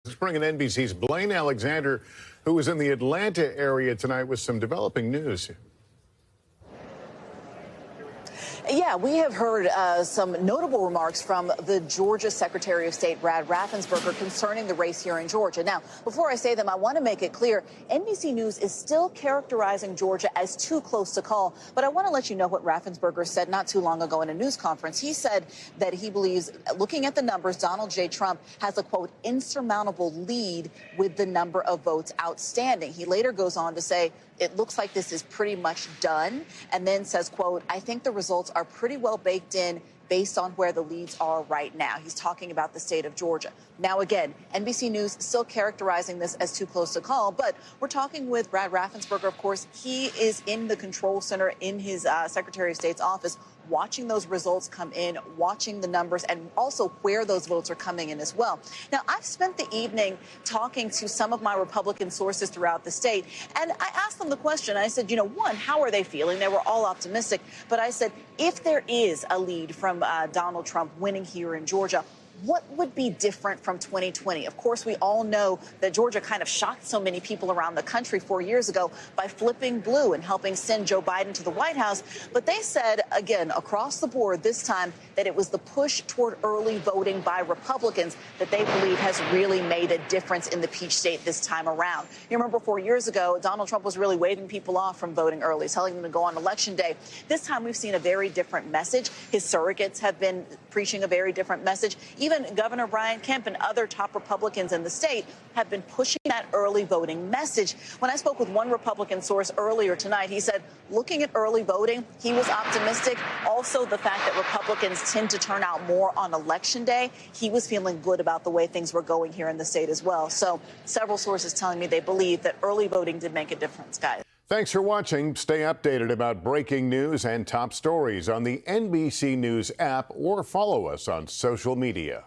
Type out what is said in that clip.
Let's bring in NBC's Blayne Alexander, who is in the Atlanta area tonight with some developing news. Yeah, we have heard some notable remarks from the Georgia Secretary of State, Brad Raffensperger, concerning the race here in Georgia. Now, before I say them, I want to make it clear, NBC News is still characterizing Georgia as too close to call. But I want to let you know what Raffensperger said not too long ago in a news conference. He said that he believes, looking at the numbers, Donald J. Trump has a, quote, insurmountable lead with the number of votes outstanding. He later goes on to say, it looks like this is pretty much done, and then says, quote, I think the results are pretty well baked in based on where the leads are right now. He's talking about the state of Georgia. Now, again, NBC News still characterizing this as too close to call, but we're talking with Brad Raffensperger. Of course, he is in the control center in his Secretary of State's office, watching those results come in, watching the numbers, and also where those votes are coming in as well. Now, I've spent the evening talking to some of my Republican sources throughout the state, and I asked them the question. I said, you know, one, how are they feeling? They were all optimistic. But I said, if there is a lead from Donald Trump winning here in Georgia, what would be different from 2020? Of course, we all know that Georgia kind of shocked so many people around the country 4 years ago by flipping blue and helping send Joe Biden to the White House. But they said, again, across the board this time, that it was the push toward early voting by Republicans that they believe has really made a difference in the Peach State this time around. You remember 4 years ago, Donald Trump was really waving people off from voting early, telling them to go on Election Day. This time we've seen a very different message. His surrogates have been preaching a very different message. Even Governor Brian Kemp and other top Republicans in the state have been pushing that early voting message. When I spoke with one Republican source earlier tonight, he said, looking at early voting, he was optimistic. Also, the fact that Republicans tend to turn out more on Election Day, he was feeling good about the way things were going here in the state as well. So several sources telling me they believe that early voting did make a difference, guys. Thanks for watching. Stay updated about breaking news and top stories on the NBC News app or follow us on social media.